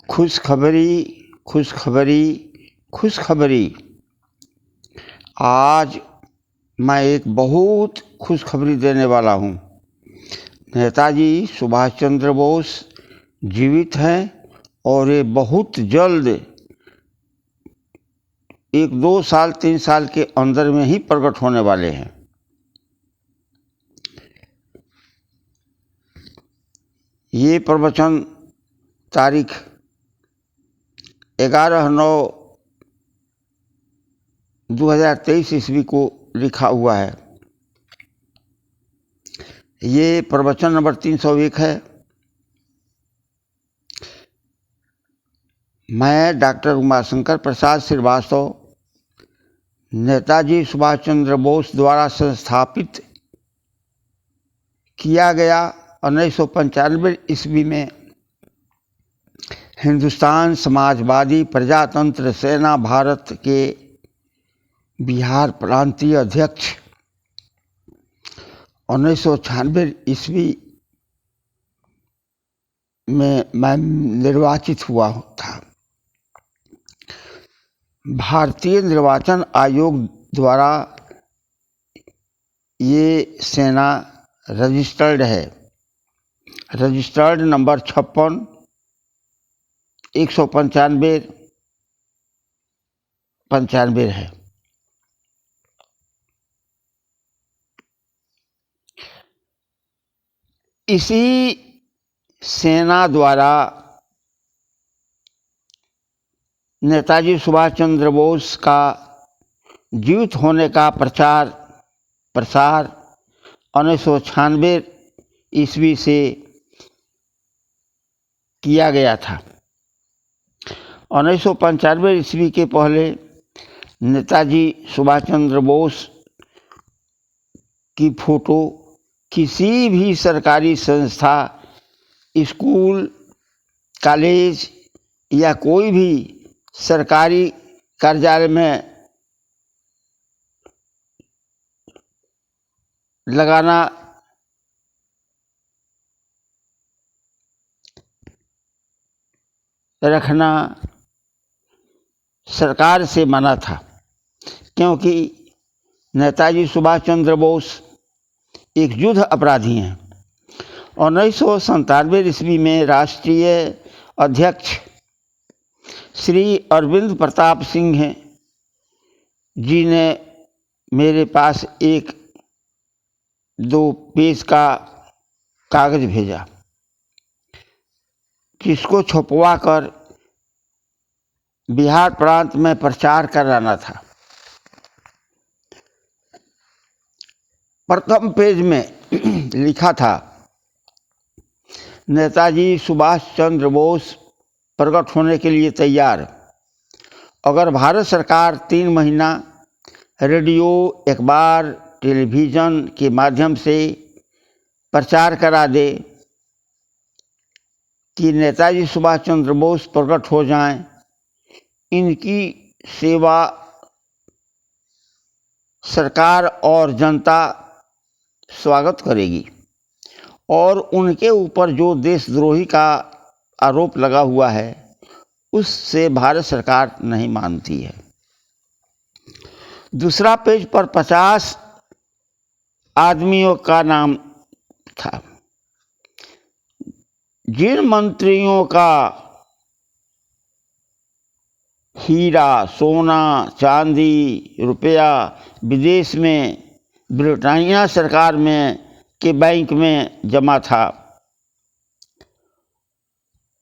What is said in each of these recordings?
खुशखबरी खुशखबरी खुशखबरी। आज मैं एक बहुत खुशखबरी देने वाला हूँ। नेताजी सुभाष चंद्र बोस जीवित हैं और ये बहुत जल्द 1-2 साल 3 साल के अंदर में ही प्रकट होने वाले हैं। ये प्रवचन तारीख 11/9/2023 ईस्वी को लिखा हुआ है। ये प्रवचन नंबर 301 है। मैं डॉक्टर उमाशंकर प्रसाद श्रीवास्तव नेताजी सुभाष चंद्र बोस द्वारा संस्थापित किया गया 1995 ईस्वी में हिंदुस्तान समाजवादी प्रजातंत्र सेना भारत के बिहार प्रांतीय अध्यक्ष 1996 ईस्वी में मैं निर्वाचित हुआ था। भारतीय निर्वाचन आयोग द्वारा ये सेना रजिस्टर्ड है। रजिस्टर्ड नंबर 56 195 है। इसी सेना द्वारा नेताजी सुभाष चंद्र बोस का जीवित होने का प्रचार प्रसार 1996 ईस्वी से किया गया था। 1995 ईस्वी के पहले नेताजी सुभाष चंद्र बोस की फोटो किसी भी सरकारी संस्था, स्कूल, कॉलेज या कोई भी सरकारी कार्यालय में लगाना रखना सरकार से मना था, क्योंकि नेताजी सुभाष चंद्र बोस एक युद्ध अपराधी हैं। 1997 ईस्वी में राष्ट्रीय अध्यक्ष श्री अरविंद प्रताप सिंह जी ने मेरे पास 1-2 पेज का कागज भेजा, जिसको छपवा कर बिहार प्रांत में प्रचार कराना था। प्रथम पेज में लिखा था, नेताजी सुभाष चंद्र बोस प्रकट होने के लिए तैयार। अगर भारत सरकार 3 महीना रेडियो, अखबार, टेलीविज़न के माध्यम से प्रचार करा दे कि नेताजी सुभाष चंद्र बोस प्रकट हो जाएं, इनकी सेवा सरकार और जनता स्वागत करेगी और उनके ऊपर जो देशद्रोही का आरोप लगा हुआ है उससे भारत सरकार नहीं मानती है। दूसरा पेज पर 50 आदमियों का नाम था, जिन मंत्रियों का हीरा, सोना, चांदी, रुपया विदेश में ब्रिटानिया सरकार में के बैंक में जमा था,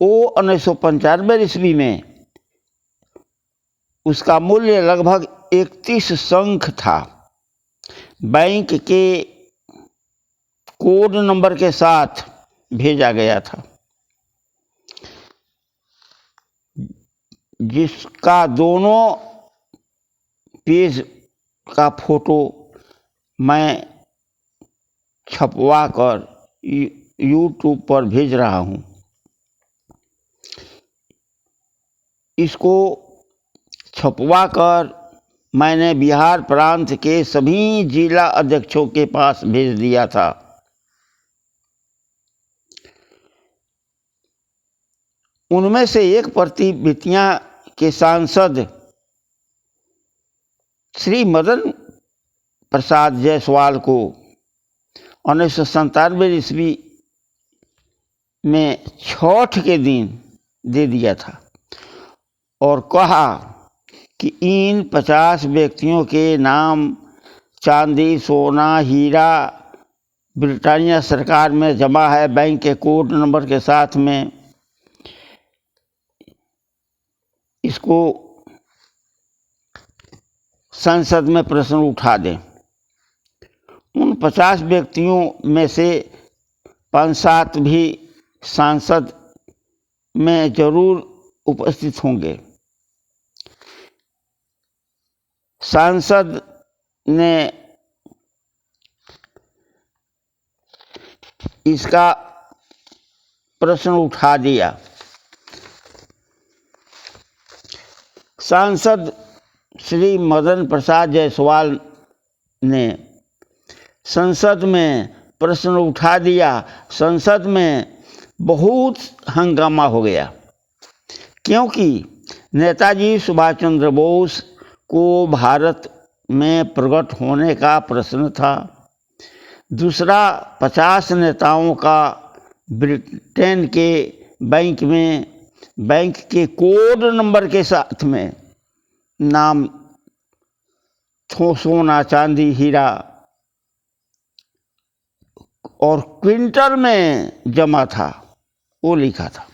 वो 1995 ईस्वी में उसका मूल्य लगभग 31 शंख था। बैंक के कोड नंबर के साथ भेजा गया था, जिसका दोनों पेज का फोटो मैं छपवा कर यूट्यूब पर भेज रहा हूँ। इसको छपवा कर मैंने बिहार प्रांत के सभी जिला अध्यक्षों के पास भेज दिया था। उनमें से एक प्रतिभितियां के सांसद श्री मदन प्रसाद जायसवाल को 1997 ईस्वी में छठ के दिन दे दिया था और कहा कि इन 50 व्यक्तियों के नाम चांदी, सोना, हीरा ब्रिटानिया सरकार में जमा है, बैंक के कोड नंबर के साथ में। इसको संसद में प्रश्न उठा दें। उन 50 व्यक्तियों में से 5-7 भी सांसद में जरूर उपस्थित होंगे। सांसद ने इसका प्रश्न उठा दिया। सांसद श्री मदन प्रसाद जायसवाल ने संसद में प्रश्न उठा दिया। संसद में बहुत हंगामा हो गया, क्योंकि नेताजी सुभाष चंद्र बोस को भारत में प्रकट होने का प्रश्न था। दूसरा, 50 नेताओं का ब्रिटेन के बैंक में बैंक के कोड नंबर के साथ में नाम सोना, चांदी, हीरा और क्विंटल में जमा था, वो लिखा था।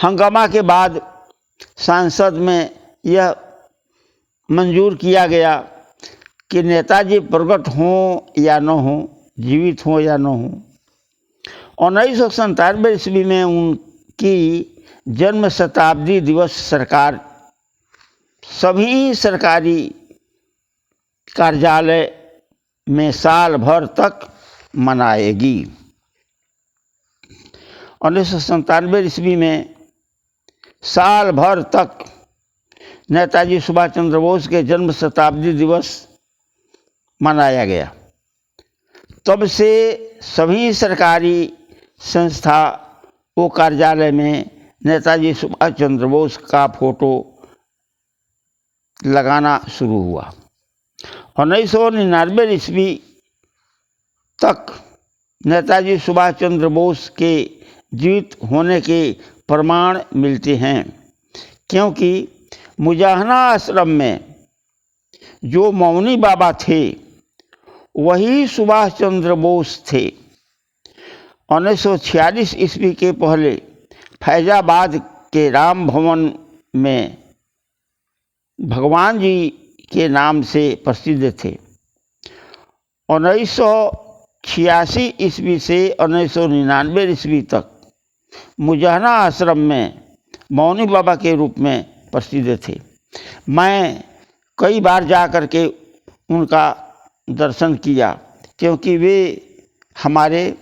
हंगामा के बाद संसद में यह मंजूर किया गया कि नेताजी प्रकट हों या न हों, जीवित हों या न हों। 1997 ईस्वी में उनकी जन्म शताब्दी दिवस सरकार सभी सरकारी कार्यालय में साल भर तक मनाएगी। 1997 ईस्वी में साल भर तक नेताजी सुभाष चंद्र बोस के जन्म शताब्दी दिवस मनाया गया। तब से सभी सरकारी संस्था वो कार्यालय में नेताजी सुभाष चंद्र बोस का फोटो लगाना शुरू हुआ। 1999 ईस्वी तक नेताजी सुभाष चंद्र बोस के जीवित होने के प्रमाण मिलते हैं, क्योंकि मुजाहना आश्रम में जो मौनी बाबा थे वही सुभाष चंद्र बोस थे। 1946 ईस्वी के पहले फैजाबाद के राम भवन में भगवान जी के नाम से प्रसिद्ध थे। 1986 ईस्वी से 1999 ईस्वी तक मुजाहना आश्रम में मौनी बाबा के रूप में प्रसिद्ध थे। मैं कई बार जा कर के उनका दर्शन किया, क्योंकि वे हमारे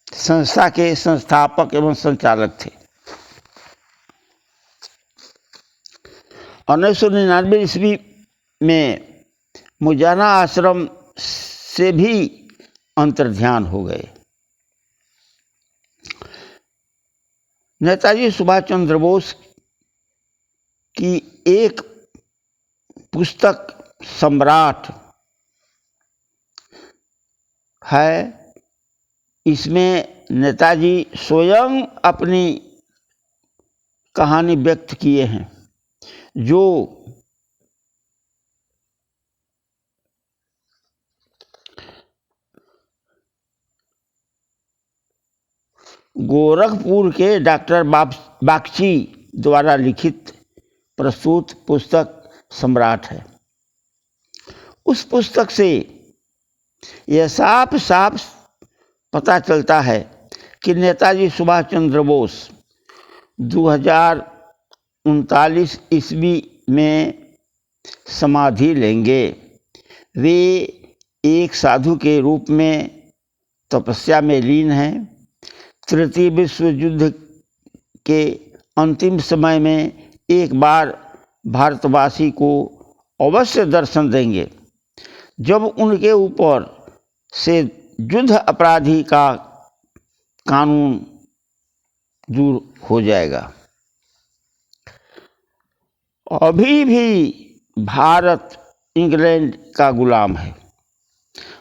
संस्था के संस्थापक एवं संचालक थे। 1999 ईस्वी में मुजाहना आश्रम से भी अंतर्ध्यान हो गए। नेताजी सुभाष चंद्र बोस की एक पुस्तक सम्राट है। इसमें नेताजी स्वयं अपनी कहानी व्यक्त किए हैं, जो गोरखपुर के डॉक्टर बागची द्वारा लिखित प्रस्तुत पुस्तक सम्राट है। उस पुस्तक से यह साफ साफ पता चलता है कि नेताजी सुभाष चंद्र बोस 2039 ईस्वी में समाधि लेंगे। वे एक साधु के रूप में तपस्या में लीन हैं। तृतीय विश्व युद्ध के अंतिम समय में एक बार भारतवासी को अवश्य दर्शन देंगे, जब उनके ऊपर से युद्ध अपराधी का कानून दूर हो जाएगा। अभी भी भारत इंग्लैंड का गुलाम है।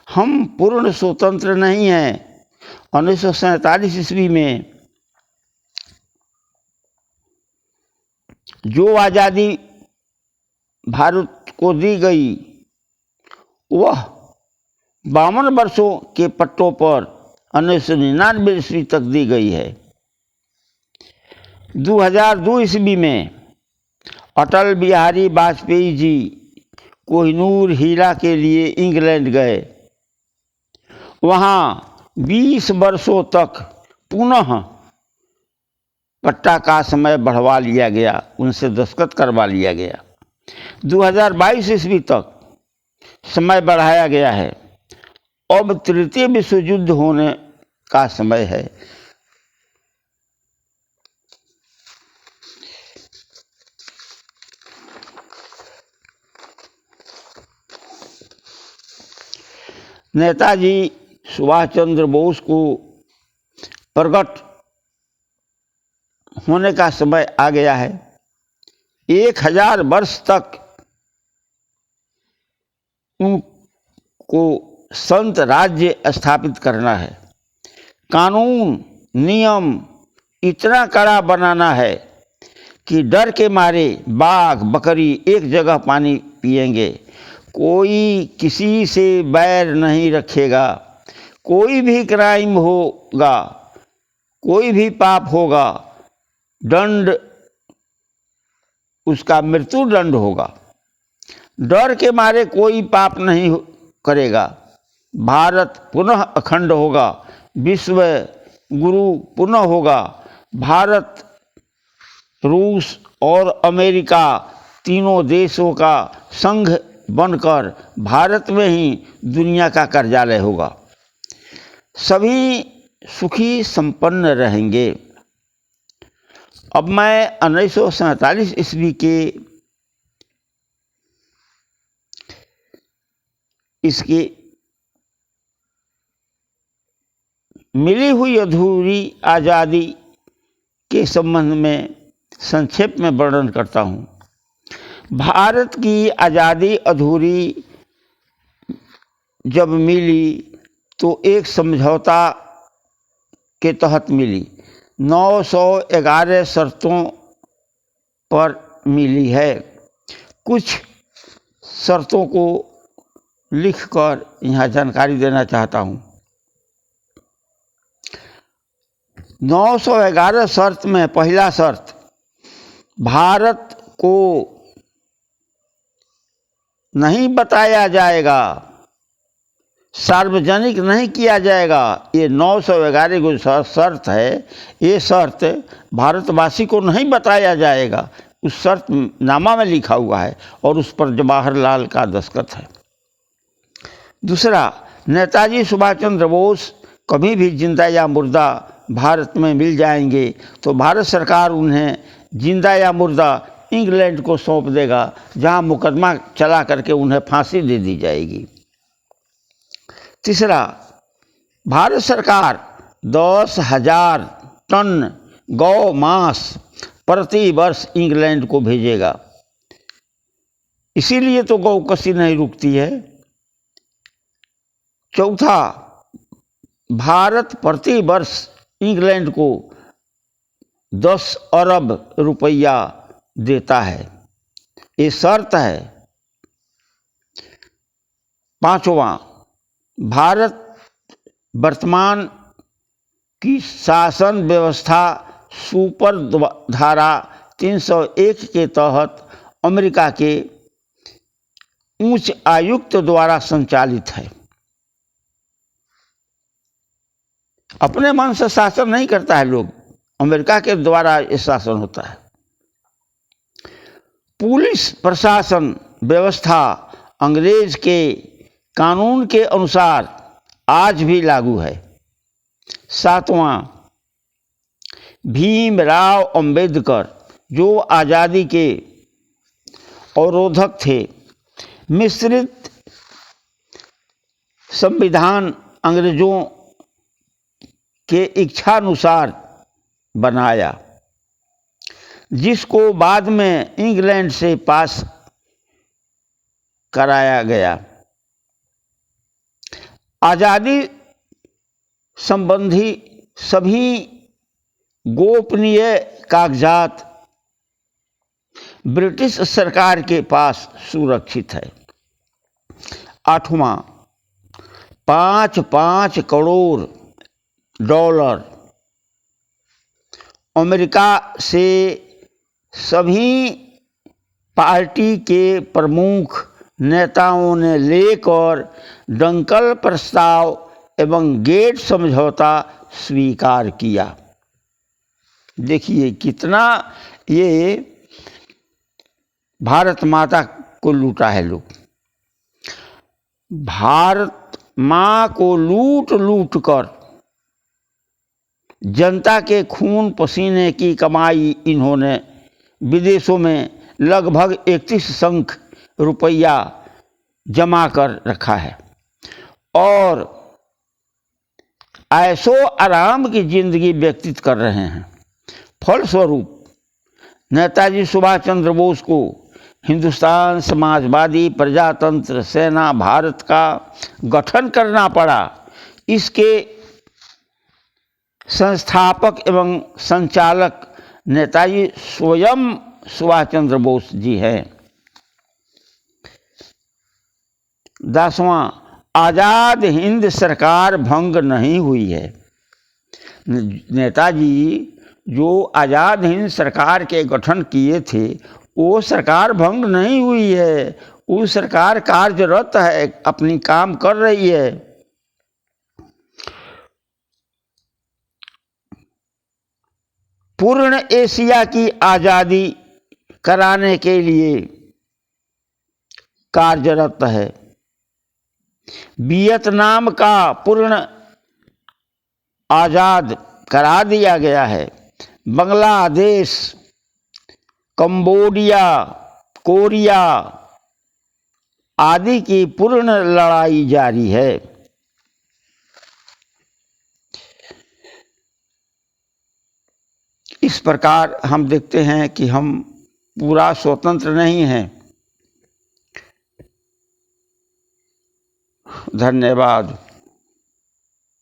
हम पूर्ण स्वतंत्र नहीं हैं। 1947 ईस्वी में जो आज़ादी भारत को दी गई वह 52 वर्षों के पट्टों पर 1999 ईस्वी तक दी गई है। 2002 ईस्वी में अटल बिहारी वाजपेयी जी कोहिनूर हीरा के लिए इंग्लैंड गए। वहाँ 20 वर्षों तक पुनः पट्टा का समय बढ़वा लिया गया, उनसे दस्तखत करवा लिया गया। 2022 ईस्वी तक समय बढ़ाया गया है। अब तृतीय विश्व युद्ध होने का समय है। नेताजी सुभाष चंद्र बोस को प्रकट होने का समय आ गया है। 1000 वर्ष तक उनको संत राज्य स्थापित करना है। कानून नियम इतना कड़ा बनाना है कि डर के मारे बाघ बकरी एक जगह पानी पिएंगे। कोई किसी से बैर नहीं रखेगा। कोई भी क्राइम होगा, कोई भी पाप होगा, दंड उसका मृत्यु दंड होगा। डर के मारे कोई पाप नहीं करेगा। भारत पुनः अखंड होगा। विश्व गुरु पुनः होगा। भारत, रूस और अमेरिका तीनों देशों का संघ बनकर भारत में ही दुनिया का कार्यालय होगा। सभी सुखी संपन्न रहेंगे। अब मैं 1947 ईस्वी के इसकी मिली हुई अधूरी आज़ादी के संबंध में संक्षेप में वर्णन करता हूँ। भारत की आज़ादी अधूरी जब मिली तो एक समझौता के तहत मिली। 911 शर्तों पर मिली है। कुछ शर्तों को लिखकर यहाँ जानकारी देना चाहता हूँ। 911 शर्त में पहला शर्त, भारत को नहीं बताया जाएगा, सार्वजनिक नहीं किया जाएगा। ये 911 जो शर्त है, ये शर्त भारतवासी को नहीं बताया जाएगा। उस शर्त नामा में लिखा हुआ है और उस पर जवाहरलाल का दस्तखत है। दूसरा, नेताजी सुभाष चंद्र बोस कभी भी जिंदा या मुर्दा भारत में मिल जाएंगे तो भारत सरकार उन्हें जिंदा या मुर्दा इंग्लैंड को सौंप देगा, जहां मुकदमा चला करके उन्हें फांसी दे दी जाएगी। तीसरा, भारत सरकार 10,000 टन गौ मांस प्रति वर्ष इंग्लैंड को भेजेगा। इसीलिए तो गौ कसी नहीं रुकती है। चौथा, भारत प्रति वर्ष इंग्लैंड को 10 अरब रुपया देता है, ये शर्त है। पांचवा, भारत वर्तमान की शासन व्यवस्था सुपर धारा 301 के तहत अमेरिका के उच्च आयुक्त द्वारा संचालित है। अपने मन से शासन नहीं करता है लोग, अमेरिका के द्वारा ये शासन होता है। पुलिस प्रशासन व्यवस्था अंग्रेज के कानून के अनुसार आज भी लागू है। सातवां, भीमराव अंबेडकर जो आज़ादी के अवरोधक थे, मिश्रित संविधान अंग्रेजों के इच्छानुसार बनाया, जिसको बाद में इंग्लैंड से पास कराया गया। आज़ादी संबंधी सभी गोपनीय कागजात ब्रिटिश सरकार के पास सुरक्षित है। 8वां, 5 करोड़ डॉलर अमेरिका से सभी पार्टी के प्रमुख नेताओं ने लेकर डंकल प्रस्ताव एवं गेट समझौता स्वीकार किया। देखिए कितना ये भारत माता को लूटा है लोग। भारत माँ को लूट लूट कर जनता के खून पसीने की कमाई इन्होंने विदेशों में लगभग 31 संख रुपया जमा कर रखा है और ऐशो आराम की जिंदगी व्यतीत कर रहे हैं। फलस्वरूप नेताजी सुभाष चंद्र बोस को हिंदुस्तान समाजवादी प्रजातंत्र सेना भारत का गठन करना पड़ा। इसके संस्थापक एवं संचालक नेताजी स्वयं सुभाष चंद्र बोस जी हैं। 10वां, आज़ाद हिंद सरकार भंग नहीं हुई है। नेताजी जो आज़ाद हिंद सरकार के गठन किए थे वो सरकार भंग नहीं हुई है। वो सरकार कार्यरत है, अपनी काम कर रही है। पूर्ण एशिया की आज़ादी कराने के लिए कार्यरत है। वियतनाम का पूर्ण आज़ाद करा दिया गया है। बांग्लादेश, कंबोडिया, कोरिया आदि की पूर्ण लड़ाई जारी है। इस प्रकार हम देखते हैं कि हम पूरा स्वतंत्र नहीं हैं। धन्यवाद।